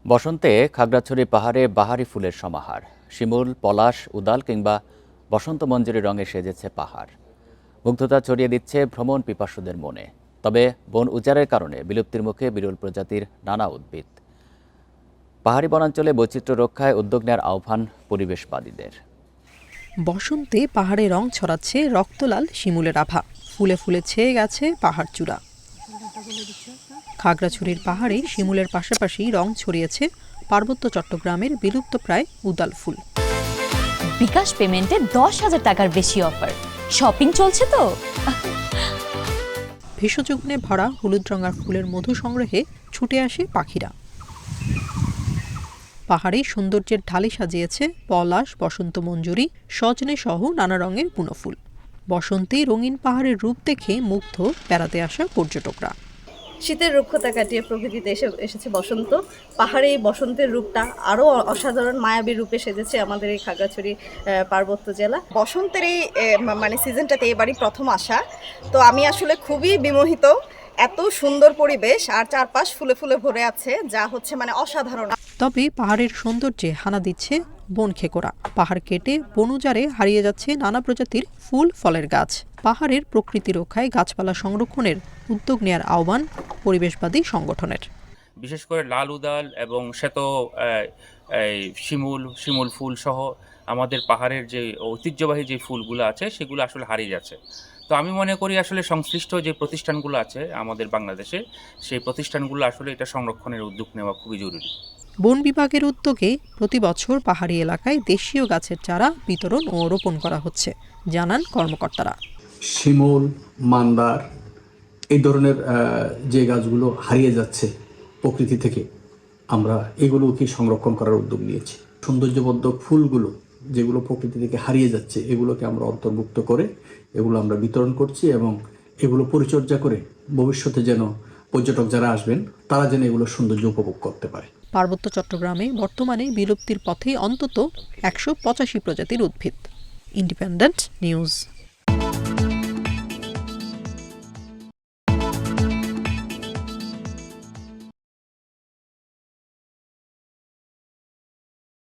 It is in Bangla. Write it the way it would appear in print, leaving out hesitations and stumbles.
বসন্তে খাগড়াছড়ি পাহাড়ে বাহারি ফুলের সমাহার। শিমুল, পলাশ, উদাল কিংবা বসন্ত মঞ্জুরি রঙে সেজেছে পাহাড়। মুগ্ধতা ছড়িয়ে দিচ্ছে ভ্রমণ পিপাসুদের মনে। তবে বন উজাড়ের কারণে বিলুপ্তির মুখে বিরল প্রজাতির নানা উদ্ভিদ। পাহাড়ি বনাঞ্চলে বৈচিত্র্য রক্ষায় উদ্যোগ নেওয়ার আহ্বান পরিবেশবাদীদের। বসন্তে পাহাড়ে রং ছড়াচ্ছে রক্তলাল শিমুলের আভা। ফুলে ফুলে ছেয়ে গেছে পাহাড় চূড়া। খাগড়াছড়ির পাহাড়ে শিমুলের পাশাপাশি রং ছড়িয়েছে পার্বত্য চট্টগ্রামের বিলুপ্তপ্রায় উদাল ফুল। বিকাশ পেমেন্টে 10,000 টাকার বেশি অফার। শপিং চলছে তো। ভেষজগুণে ভরা হলুদ রঙার ফুলের মধু সংগ্রহে ছুটে আসে পাখিরা। পাহাড়ে সৌন্দর্যের ঢালে সাজিয়েছে পলাশ, বসন্ত মঞ্জুরি, সজনে সহ নানা রঙের বুনোফুল। বসন্তে রঙিন পাহাড়ের রূপ দেখে মুগ্ধ বেড়াতে আসা পর্যটকরা। শীতের রুক্ষতা কাটিয়ে প্রকৃতিতে এসেছে বসন্ত। পাহাড়ে এই বসন্তের রূপটা আরও অসাধারণ মায়াবী রূপে সেজেছে আমাদের এই খাগড়াছড়ি পার্বত্য জেলা। বসন্তের এই সিজনটাতে এবারই প্রথম আসা, তো আমি আসলে খুবই বিমোহিত। এত সুন্দর পরিবেশ আর চারপাশ ফুলে ফুলে ভরে আছে, যা হচ্ছে অসাধারণ। তবে পাহাড়ের সৌন্দর্যে হানা দিচ্ছে বন খেকোরা। পাহাড় কেটে বন উজাড়ে হারিয়ে যাচ্ছে নানা প্রজাতির ফুল ফলের গাছ। পাহাড়ের প্রকৃতি রক্ষায় গাছপালা সংরক্ষণের উদ্যোগ নেওয়ার আহ্বান পরিবেশবাদী সংগঠনের। বিশেষ করে লাল উদাল এবং শ্বেত শিমুল ফুল সহ আমাদের পাহাড়ের যে ঐতিহ্যবাহী যে ফুলগুলো আছে সেগুলো আসলে হারিয়ে যাচ্ছে। তো আমি মনে করি আসলে সংশ্লিষ্ট যে প্রতিষ্ঠানগুলো আছে আমাদের বাংলাদেশে, সেই প্রতিষ্ঠানগুলো আসলে এটা সংরক্ষণের উদ্যোগ নেওয়া খুবই জরুরি। বন বিভাগের উদ্যোগে প্রতি বছর পাহাড়ি এলাকায় দেশীয় গাছের চারা বিতরণ ও রোপণ করা হচ্ছে, জানান কর্মকর্তারা। শিমুল, মান্দার এই ধরনের যে গাছগুলো হারিয়ে যাচ্ছে প্রকৃতি থেকে, আমরা এগুলোকে সংরক্ষণ করার উদ্যোগ নিয়েছি। সৌন্দর্যবর্ধক ফুলগুলো যেগুলো প্রকৃতি থেকে হারিয়ে যাচ্ছে এগুলোকে আমরা অন্তর্ভুক্ত করে এগুলো আমরা বিতরণ করছি এবং এগুলো পরিচর্যা করে ভবিষ্যতে যেন পর্যটক যারা আসবেন তারা যেন এগুলো সৌন্দর্য উপভোগ করতে পারে। পার্বত্য চট্টগ্রামে বর্তমানে বিলুপ্তির পথে অন্তত 185 প্রজাতির উদ্ভিদ। Independent news.